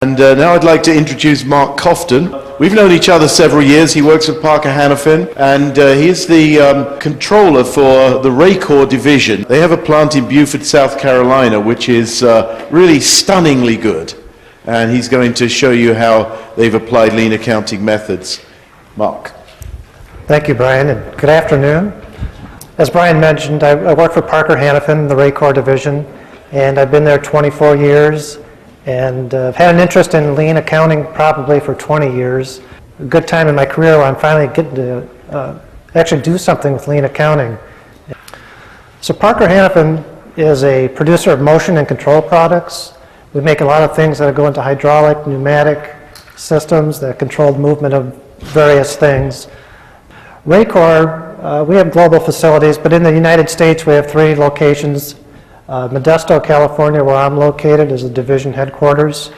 And now I'd like to introduce Mark Kovtan. We've known each other several years. He works at Parker Hannifin, and he's the controller for the Racor division. They have a plant in Beaufort, South Carolina, which is really stunningly good. And he's going to show you how they've applied lean accounting methods. Mark. Thank you, Brian, and good afternoon. As Brian mentioned, I work for Parker Hannifin, the Racor division, and I've been there 24 years. And I've had an interest in lean accounting probably for 20 years. A good time in my career where I'm finally getting to actually do something with lean accounting. So Parker Hannifin is a producer of motion and control products. We make a lot of things that go into hydraulic, pneumatic systems that control the movement of various things. Racor, we have global facilities, but in the United States we have 3 locations. Modesto, California, where I'm located, is the division headquarters.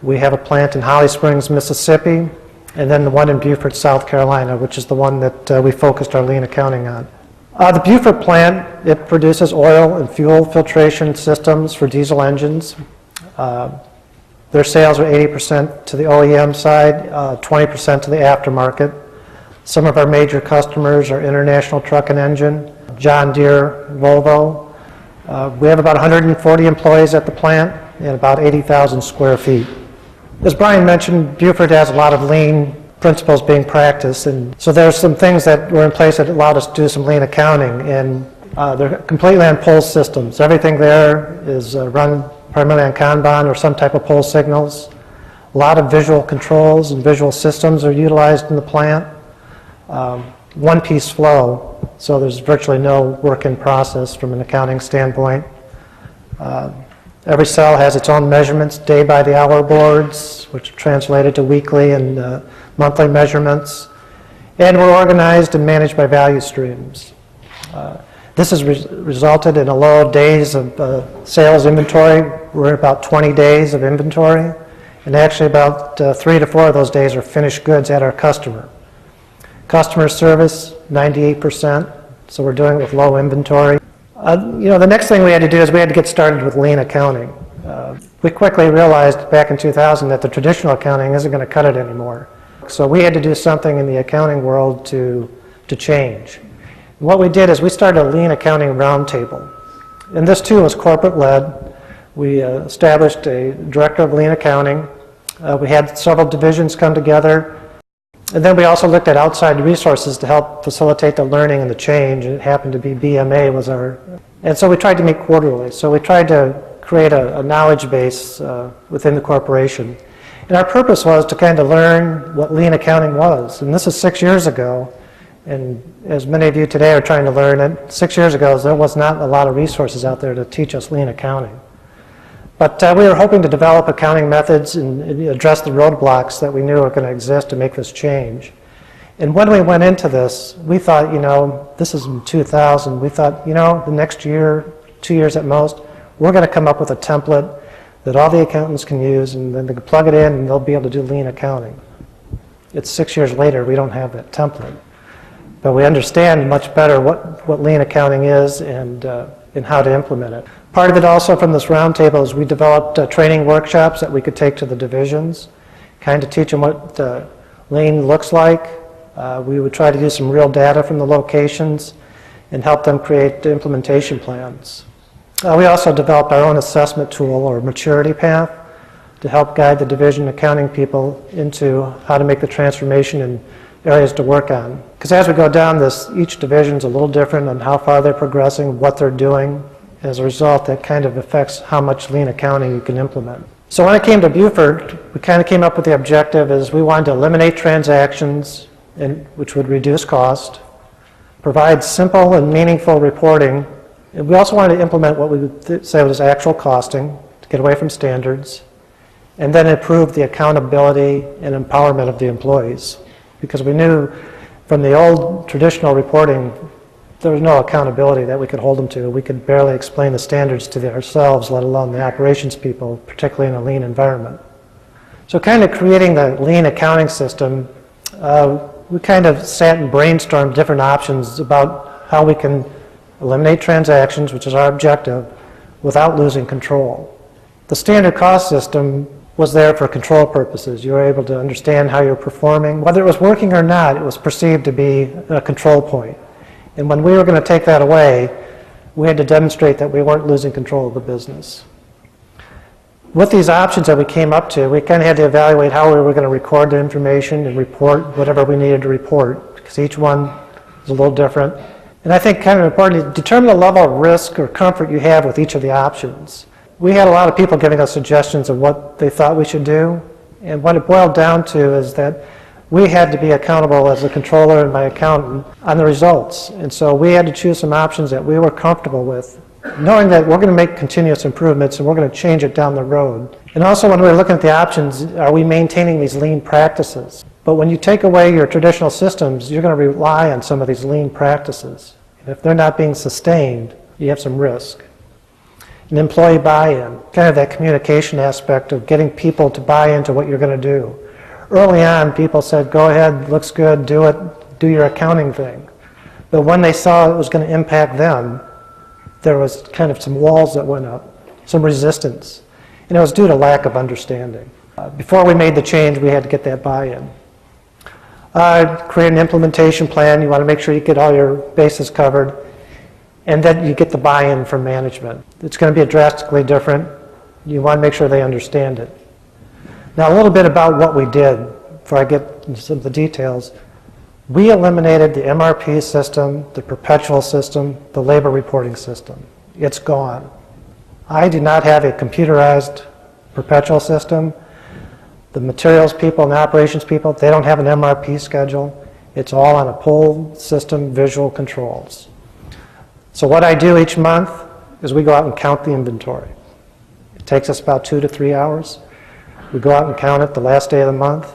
We have a plant in Holly Springs, Mississippi, and then the one in Beaufort, South Carolina, which is the one that we focused our lean accounting on. The Beaufort plant, it produces oil and fuel filtration systems for diesel engines. Their sales are 80% to the OEM side, 20% to the aftermarket. Some of our major customers are International Truck and Engine, John Deere, Volvo. We have about 140 employees at the plant and about 80,000 square feet. As Brian mentioned, Beaufort has a lot of lean principles being practiced, and so there's some things that were in place that allowed us to do some lean accounting, and they're completely on pull systems. Everything there is run primarily on Kanban or some type of pull signals. A lot of visual controls and visual systems are utilized in the plant. One-piece flow, so there's virtually no work in process from an accounting standpoint. Every cell has its own measurements, day by the hour boards, which are translated to weekly and monthly measurements. And we're organized and managed by value streams. This has resulted in a low days of sales inventory. We're at about 20 days of inventory, and actually about 3 to 4 of those days are finished goods at our customer. Customer service, 98%, so we're doing it with low inventory. The next thing we had to do is we had to get started with lean accounting. We quickly realized back in 2000 that the traditional accounting isn't going to cut it anymore. So we had to do something in the accounting world to change. What we did is we started a lean accounting roundtable. And this too was corporate-led. We established a director of lean accounting. We had several divisions come together. And then we also looked at outside resources to help facilitate the learning and the change. It happened to be BMA was our, and so we tried to meet quarterly. So we tried to create a knowledge base within the corporation. And our purpose was to kind of learn what lean accounting was. And this is 6 years ago. And as many of you today are trying to learn it, 6 years ago there was not a lot of resources out there to teach us lean accounting. But we were hoping to develop accounting methods and address the roadblocks that we knew were going to exist to make this change. And when we went into this, we thought, this is in 2000, we thought, the next year, 2 years at most, we're going to come up with a template that all the accountants can use, and then they can plug it in and they'll be able to do lean accounting. It's 6 years later, we don't have that template. But we understand much better what lean accounting is and how to implement it. Part of it also from this roundtable is we developed training workshops that we could take to the divisions, kind of teach them what lean looks like. We would try to use some real data from the locations and help them create implementation plans. We also developed our own assessment tool or maturity path to help guide the division accounting people into how to make the transformation and areas to work on. Because as we go down this, each division is a little different on how far they're progressing, what they're doing. As a result, that kind of affects how much lean accounting you can implement. So when I came to Beaufort, we kind of came up with the objective is we wanted to eliminate transactions, which would reduce cost, provide simple and meaningful reporting, and we also wanted to implement what we would say was actual costing to get away from standards, and then improve the accountability and empowerment of the employees. Because we knew from the old traditional reporting, there was no accountability that we could hold them to. We could barely explain the standards to ourselves, let alone the operations people, particularly in a lean environment. So kind of creating the lean accounting system, we kind of sat and brainstormed different options about how we can eliminate transactions, which is our objective, without losing control. The standard cost system was there for control purposes. You were able to understand how you're performing. Whether it was working or not, it was perceived to be a control point. And when we were going to take that away, we had to demonstrate that we weren't losing control of the business. With these options that we came up to, we kind of had to evaluate how we were going to record the information and report whatever we needed to report, because each one is a little different. And I think kind of important to determine the level of risk or comfort you have with each of the options. We had a lot of people giving us suggestions of what they thought we should do, and what it boiled down to is that we had to be accountable as the controller and my accountant on the results. And so we had to choose some options that we were comfortable with, knowing that we're going to make continuous improvements and we're going to change it down the road. And also when we're looking at the options, are we maintaining these lean practices? But when you take away your traditional systems, you're going to rely on some of these lean practices. And if they're not being sustained, you have some risk. And employee buy-in, kind of that communication aspect of getting people to buy into what you're going to do. Early on, people said, go ahead, looks good, do it, do your accounting thing. But when they saw it was going to impact them, there was kind of some walls that went up, some resistance. And it was due to lack of understanding. Before we made the change, we had to get that buy-in. Create an implementation plan. You want to make sure you get all your bases covered. And then you get the buy-in from management. It's going to be drastically different. You want to make sure they understand it. Now, a little bit about what we did before I get into some of the details. We eliminated the MRP system, the perpetual system, the labor reporting system. It's gone. I do not have a computerized perpetual system. The materials people and the operations people, they don't have an MRP schedule. It's all on a pull system, visual controls. So what I do each month is we go out and count the inventory. It takes us about 2 to 3 hours. We go out and count it the last day of the month.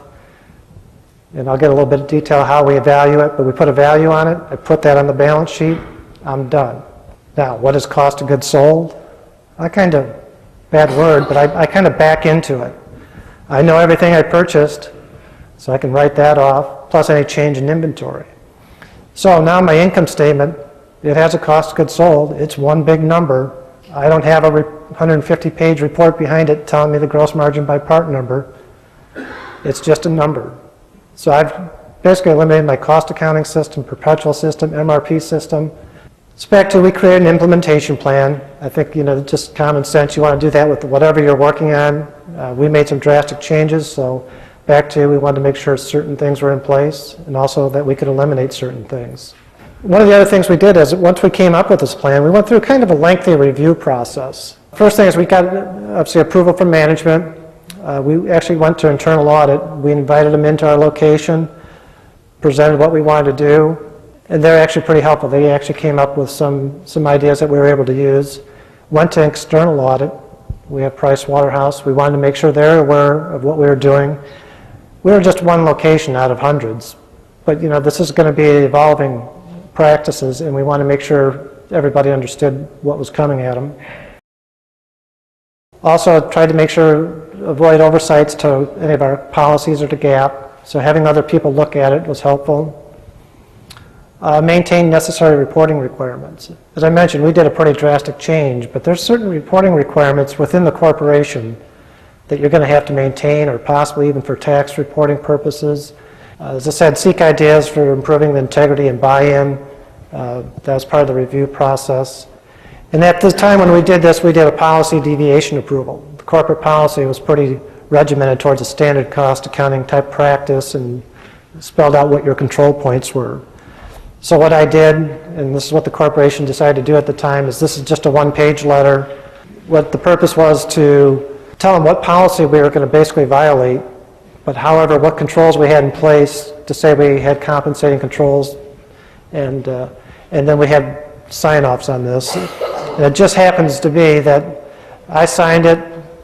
And I'll get a little bit of detail how we evaluate it, but we put a value on it. I put that on the balance sheet. I'm done. Now, what is cost of goods sold? I kind of, bad word, but I kind of back into it. I know everything I purchased, so I can write that off, plus any change in inventory. So now my income statement, it has a cost of goods sold. It's one big number. I don't have a 150-page report behind it telling me the gross margin by part number. It's just a number. So I've basically eliminated my cost accounting system, perpetual system, MRP system. So back to we create an implementation plan. I think, just common sense, you want to do that with whatever you're working on. We made some drastic changes, so back to we wanted to make sure certain things were in place and also that we could eliminate certain things. One of the other things we did is once we came up with this plan, we went through kind of a lengthy review process. First thing is we got obviously approval from management. We actually went to internal audit. We invited them into our location, presented what we wanted to do, and they're actually pretty helpful. They actually came up with some ideas that we were able to use. Went to external audit. We have Price Waterhouse. We wanted to make sure they're aware of what we were doing. We were just one location out of hundreds, but this is going to be evolving practices, and we want to make sure everybody understood what was coming at them. Also tried to make sure, avoid oversights to any of our policies or to gap, so having other people look at it was helpful. Maintain necessary reporting requirements. As I mentioned, we did a pretty drastic change, but there's certain reporting requirements within the corporation that you're going to have to maintain, or possibly even for tax reporting purposes. As I said, seek ideas for improving the integrity and buy-in. That was part of the review process. And at the time when we did this, we did a policy deviation approval. The corporate policy was pretty regimented towards a standard cost accounting type practice and spelled out what your control points were. So what I did, and this is what the corporation decided to do at the time, is this is just a one-page letter. What the purpose was to tell them what policy we were going to basically violate, but however, what controls we had in place to say we had compensating controls, and then we had sign-offs on this. And it just happens to be that I signed it,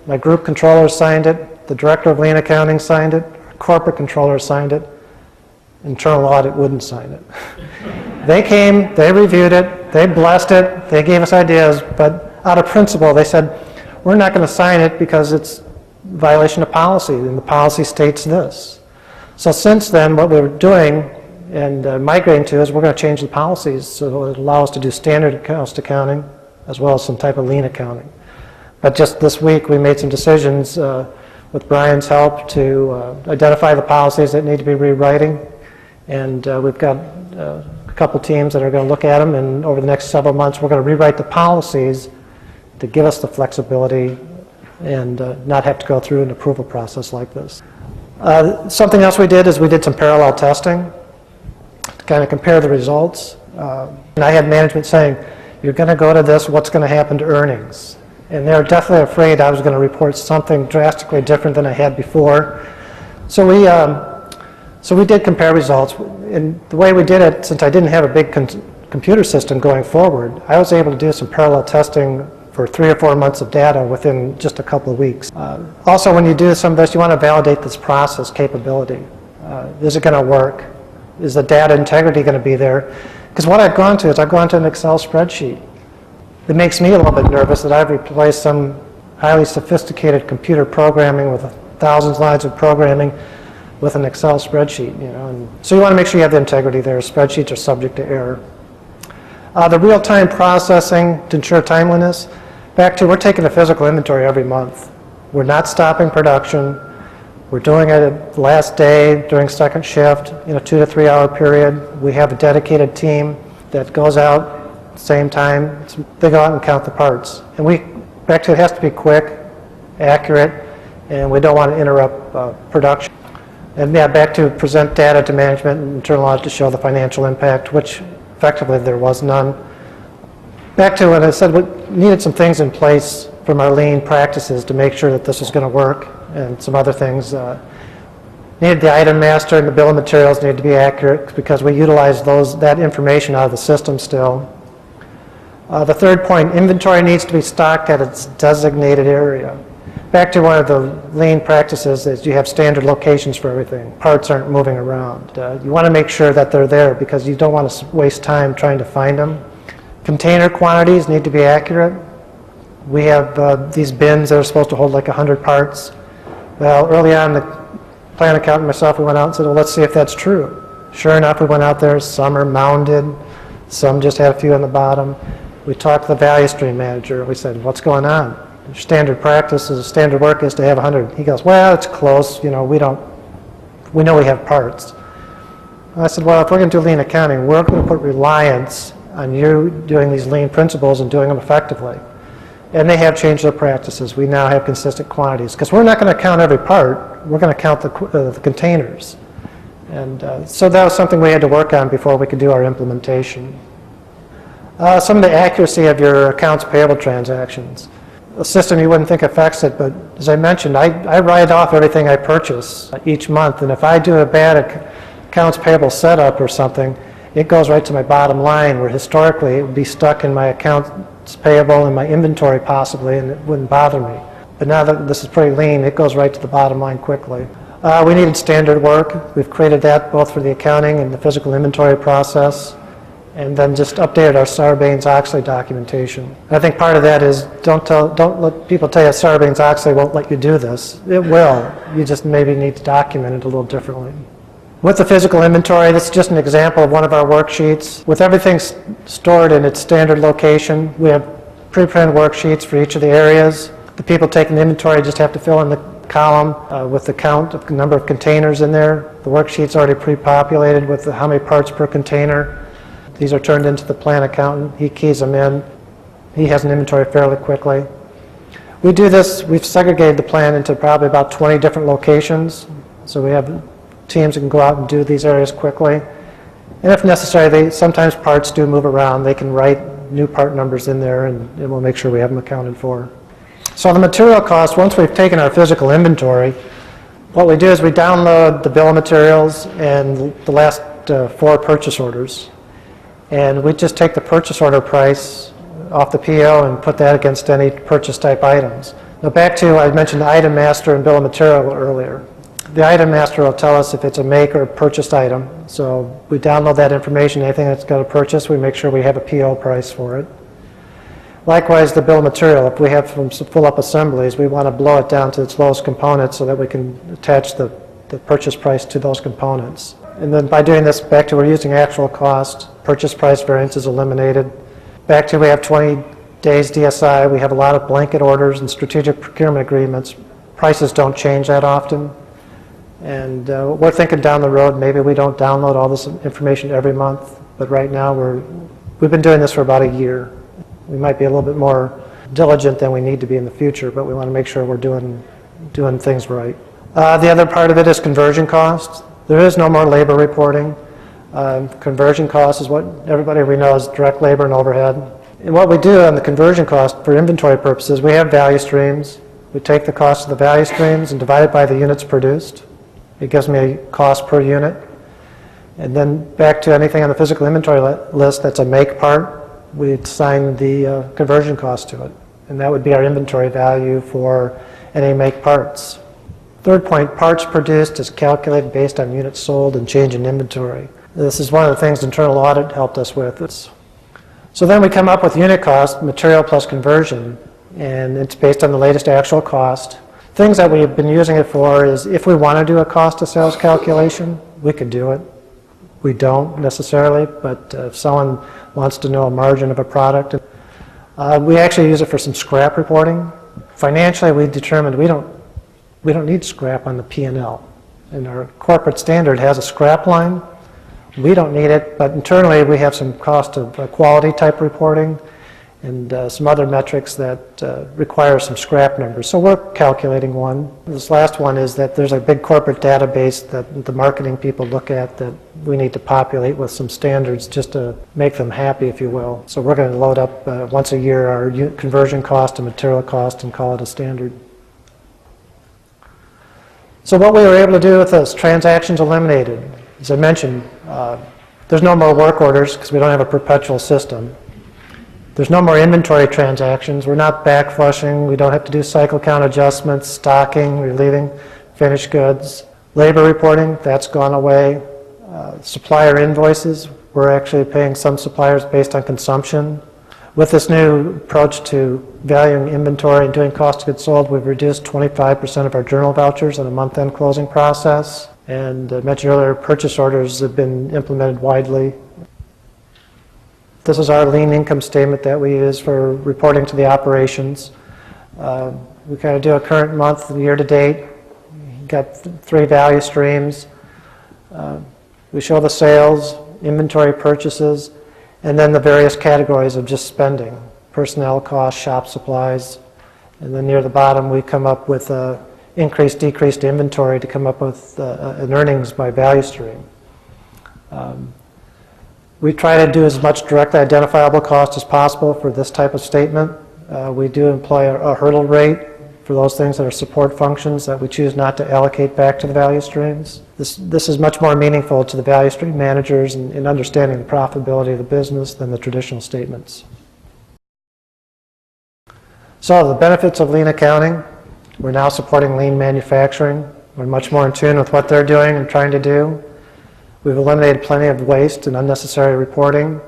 my group controller signed it, the director of lean accounting signed it, corporate controller signed it, internal audit wouldn't sign it. They came, they reviewed it, they blessed it, they gave us ideas, but out of principle they said, we're not going to sign it because it's violation of policy, and the policy states this. So since then, what we're doing and migrating to is we're going to change the policies so it allows us to do standard cost accounting as well as some type of lean accounting. But just this week we made some decisions. with Brian's help to identify the policies that need to be rewriting. And we've got a couple teams that are going to look at them, and over the next several months we're going to rewrite the policies to give us the flexibility and not have to go through an approval process like this. Something else we did is we did some parallel testing to kind of compare the results. And I had management saying, you're going to go to this, what's going to happen to earnings? And they're definitely afraid I was going to report something drastically different than I had before. So we did compare results. And the way we did it, since I didn't have a big computer system going forward, I was able to do some parallel testing for 3 or 4 months of data within just a couple of weeks. Also, when you do some of this, you want to validate this process capability. Is it going to work? Is the data integrity going to be there? Because what I've gone to is I've gone to an Excel spreadsheet. It makes me a little bit nervous that I've replaced some highly sophisticated computer programming with thousands of lines of programming with an Excel spreadsheet. And so you want to make sure you have the integrity there. Spreadsheets are subject to error. The real-time processing to ensure timeliness. Back to, we're taking a physical inventory every month. We're not stopping production. We're doing it at the last day during second shift in a 2 to 3 hour period. We have a dedicated team that goes out same time. They go out and count the parts. And back to, it has to be quick, accurate, and we don't want to interrupt production. And yeah, back to present data to management and internal audit to show the financial impact, which effectively there was none. Back to what I said, we needed some things in place from our lean practices to make sure that this was going to work, and some other things. Needed the item master and the bill of materials needed to be accurate because we utilized that information out of the system still. The third point, inventory needs to be stocked at its designated area. Back to one of the lean practices is you have standard locations for everything. Parts aren't moving around. You want to make sure that they're there because you don't want to waste time trying to find them. Container quantities need to be accurate. We have these bins that are supposed to hold like 100 parts. Well, early on, the plant accountant and myself, we went out and said, well, let's see if that's true. Sure enough, we went out there. Some are mounded. Some just had a few on the bottom. We talked to the value stream manager. We said, what's going on? Standard practice is, standard work is to have 100. He goes, well, it's close. We know we have parts. I said, well, if we're going to do lean accounting, we're going to put reliance on you doing these lean principles and doing them effectively. And they have changed their practices. We now have consistent quantities because we're not going to count every part. We're going to count the containers. And so that was something we had to work on before we could do our implementation. Some of the accuracy of your accounts payable transactions. A system you wouldn't think affects it, but as I mentioned, I write off everything I purchase each month, and if I do a bad accounts payable setup or something, it goes right to my bottom line, where historically it would be stuck in my accounts payable and my inventory possibly, and it wouldn't bother me. But now that this is pretty lean, it goes right to the bottom line quickly. We needed standard work. We've created that both for the accounting and the physical inventory process, and then just updated our Sarbanes-Oxley documentation. And I think part of that is don't let people tell you Sarbanes-Oxley won't let you do this. It will. You just maybe need to document it a little differently. With the physical inventory, this is just an example of one of our worksheets. With everything stored in its standard location, we have pre-printed worksheets for each of the areas. The people taking the inventory just have to fill in the column with the count of the number of containers in there. The worksheet's already pre-populated with how many parts per container. These are turned into the plant accountant. He keys them in. He has an inventory fairly quickly. We do this, we've segregated the plant into probably about 20 different locations. So we have teams that can go out and do these areas quickly. And if necessary, sometimes parts do move around. They can write new part numbers in there, and we'll make sure we have them accounted for. So the material cost, once we've taken our physical inventory, what we do is we download the bill of materials and the last 4 purchase orders. And we just take the purchase order price off the PO and put that against any purchase type items. Now back to, I mentioned the item master and bill of material earlier. The item master will tell us if it's a make or purchased item. So we download that information, anything that's got a purchase, we make sure we have a PO price for it. Likewise, the bill of material, if we have some full up assemblies, we want to blow it down to its lowest components so that we can attach the purchase price to those components. And then by doing this, back to we're using actual cost, purchase price variance is eliminated. Back to we have 20 days DSI, we have a lot of blanket orders and strategic procurement agreements. prices don't change that often. And we're thinking down the road, maybe we don't download all this information every month, but right now we've been doing this for about a year. We might be a little bit more diligent than we need to be in the future, but we want to make sure we're doing things right. The other part of it is conversion costs. There is no more labor reporting. Conversion cost is what everybody we know is direct labor and overhead. And what we do on the conversion cost for inventory purposes, we have value streams. We take the cost of the value streams and divide it by the units produced. It gives me a cost per unit. And then back to anything on the physical inventory list that's a make part, we assign the conversion cost to it. And that would be our inventory value for any make parts. Third point, parts produced is calculated based on units sold and change in inventory. This is one of the things internal audit helped us with. So then we come up with unit cost, material plus conversion, and it's based on the latest actual cost. Things that we've been using it for is if we want to do a cost of sales calculation, we could do it. We don't necessarily, but if someone wants to know a margin of a product, we actually use it for some scrap reporting. Financially, we determined we don't need scrap on the P&L. And our corporate standard has a scrap line. We don't need it, but internally we have some cost of quality type reporting and some other metrics that require some scrap numbers. So we're calculating one. This last one is that there's a big corporate database that the marketing people look at that we need to populate with some standards just to make them happy, if you will. So we're going to load up once a year our conversion cost and material cost and call it a standard. So what we were able to do with this, transactions eliminated. As I mentioned, there's no more work orders because we don't have a perpetual system. There's no more inventory transactions. We're not back flushing. We don't have to do cycle count adjustments, stocking, relieving finished goods. Labor reporting, that's gone away. Supplier invoices, we're actually paying some suppliers based on consumption. With this new approach to valuing inventory and doing cost of goods sold, we've reduced 25% of our journal vouchers in a month-end closing process. And I mentioned earlier, purchase orders have been implemented widely. This is our lean income statement that we use for reporting to the operations. We kind of do a current month, year to date. Got 3 value streams. We show the sales, inventory purchases, and then the various categories of just spending. Personnel costs, shop supplies, and then near the bottom we come up with increased, decreased inventory to come up with an earnings by value stream. We try to do as much directly identifiable cost as possible for this type of statement. We do employ a hurdle rate for those things that are support functions that we choose not to allocate back to the value streams. This is much more meaningful to the value stream managers in understanding the profitability of the business than the traditional statements. So the benefits of lean accounting, we're now supporting lean manufacturing. We're much more in tune with what they're doing and trying to do. We've eliminated plenty of waste and unnecessary reporting.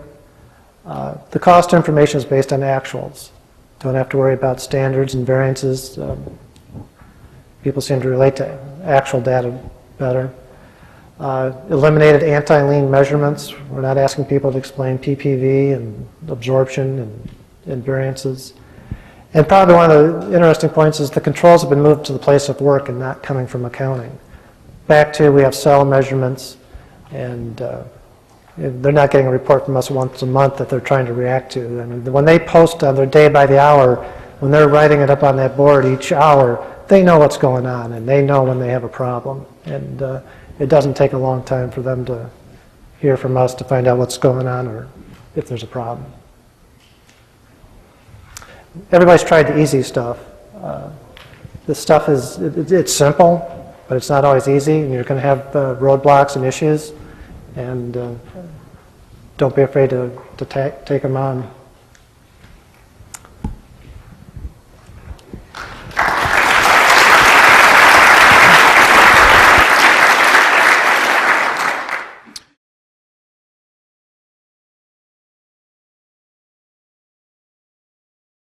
The cost information is based on actuals. Don't have to worry about standards and variances. People seem to relate to actual data better. Eliminated anti-lean measurements. We're not asking people to explain PPV and absorption and variances. And probably one of the interesting points is the controls have been moved to the place of work and not coming from accounting. Back to we have cell measurements, and they're not getting a report from us once a month that they're trying to react to. I mean, when they post on their day by the hour, when they're writing it up on that board each hour, they know what's going on and they know when they have a problem. And it doesn't take a long time for them to hear from us to find out what's going on or if there's a problem. Everybody's tried the easy stuff. This stuff it's simple, but it's not always easy, and you're going to have roadblocks and issues. And don't be afraid to take them on.